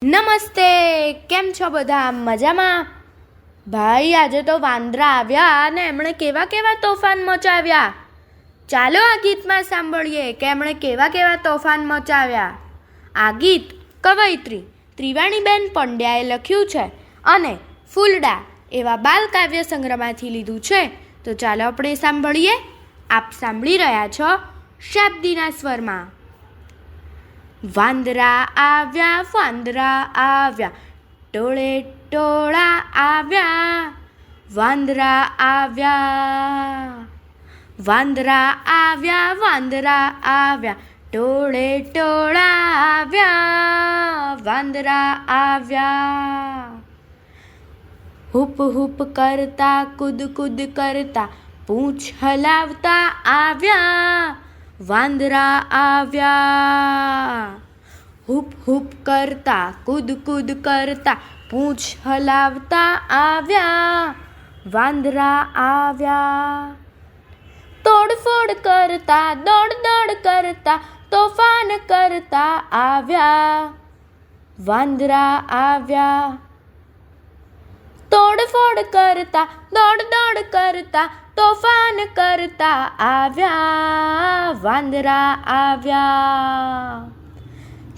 નમસ્તે, કેમ છો બધા? મજામાં? ભાઈ, આજે તો વાંદરા આવ્યા અને એમણે કેવા કેવા તોફાન મચાવ્યા. ચાલો આ ગીતમાં સાંભળીએ કે એમણે કેવા કેવા તોફાન મચાવ્યા. આ ગીત કવયિત્રી ત્રિવાણીબેન પંડ્યાએ લખ્યું છે અને ફૂલડા એવા બાલ કાવ્ય સંગ્રહમાંથી લીધું છે. તો ચાલો આપણે સાંભળીએ. આપ સાંભળી રહ્યા છો શાબ્દીના સ્વરમાં. વાંદરા આવ્યા, ટોળે ટોળા આવ્યા. વાંદરા આવ્યા, ટોળે ટોળા આવ્યા. વાંદરા આવ્યા, હુપ હુપ કરતા, કૂદ કૂદ કરતા, પૂંછ હલાવતા આવ્યા. વાંદરા આવ્યા, હુપ હુપ કરતા, કૂદ કૂદ કરતા, પૂંછ હલાવતા આવ્યા. વાંદરા આવ્યા, તોડફોડ કરતા, દોડ દોડ કરતા, તોફાન કરતા આવ્યા. વાંદરા આવ્યા, તોડફોડ કરતા, દોડ દોડ કરતા, તોફાન કરતા આવ્યા. વાંદરા આવ્યા,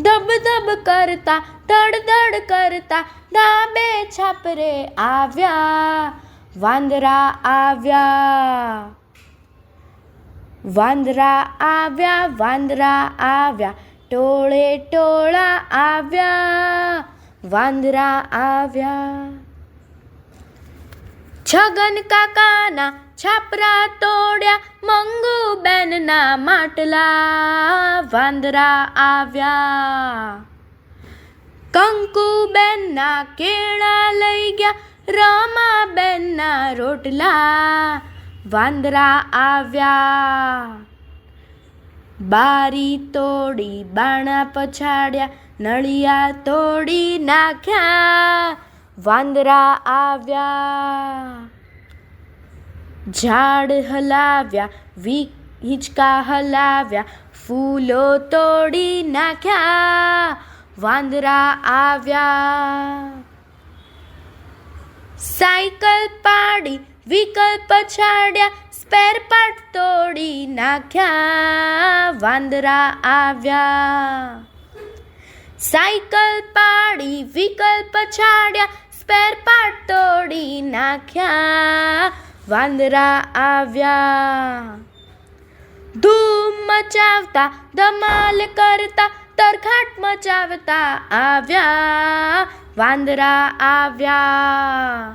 ધબ ધબ કરતા, ધડ ધડ કરતા, ધાબે છાપરે આવ્યા. વાંદરા આવ્યા, ટોળે ટોળા આવ્યા. વાંદરા આવ્યા, છગન કાકાના છાપરા તોડ્યા, મંગુબેનના માટલા. વાંદરા આવ્યા, કંકુબેનના કેળા લઈ ગયા, રમાબેનના રોટલા. વાંદરા આવ્યા, બારી તોડી બાણા પછાડ્યા, નળિયા તોડી નાખ્યા. વાંદરા આવ્યા, ઝાડ હલાવ્યા, હિંચકા હલાવ્યા, ફૂલો તોડી નાખ્યા. વાંદરા આવ્યા, સાયકલ પાડી, વ્હીકલ પછાડ્યા, સ્પેર પાર્ટ તોડી નાખ્યા. વાંદરા આવ્યા, સાયકલ પાડી, વ્હીકલ પછાડ્યા, સ્પેર પાર્ટ તોડી નાખ્યા. વાંદરા આવ્યા, ધૂમ મચાવતા, ધમાલ કરતા, તરખાટ મચાવતા આવ્યા. વાંદરા આવ્યા,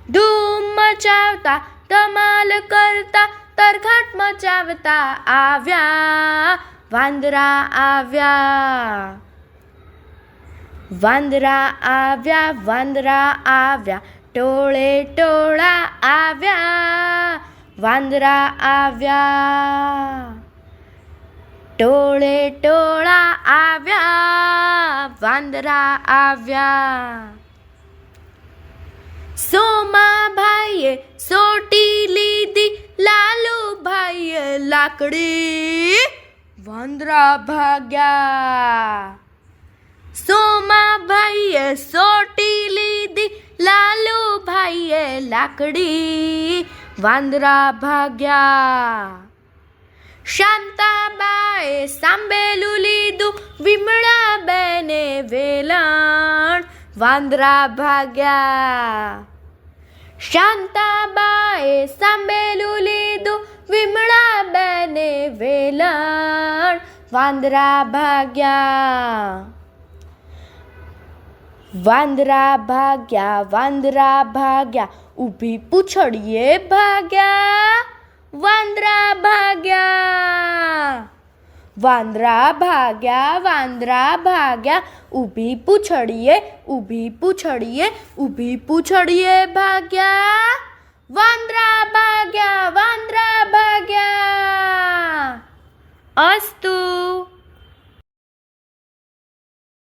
ધૂમ મચાવતા, ધમાલ કરતા, તરખાટ મચાવતા આવ્યા. વાંદરા આવ્યા, ટોળે ટોળા આવ્યા. વાંદરા આવ્યા, ટોળે ટોળા આવ્યા. વાંદરા આવ્યા, સોમાભાઈએ સોટી લીધી, લાલુભાઈએ લાકડી. વાંદરા ભાગ્યા, સોમાભાઈએ સોટી લીધી, લાલુભાઈએ લાકડી. વાંદરા ભાગ્યા, શાંતાબાએ સાંભેલું લીધું, વિમળાબેને વેલણ. વાંદરા ભાગ્યા, શાંતાબાએ સાંભેલું લીધું, વિમળાબેને વેલણ. વાંદરા ભાગ્યા, ઊભી પૂંછડીએ ભાગ્યા. વાંદરા ભાગ્યા, ઊભી પૂંછડીએ ભાગ્યા. વાંદરા ભાગ્યા. અસ્તુ.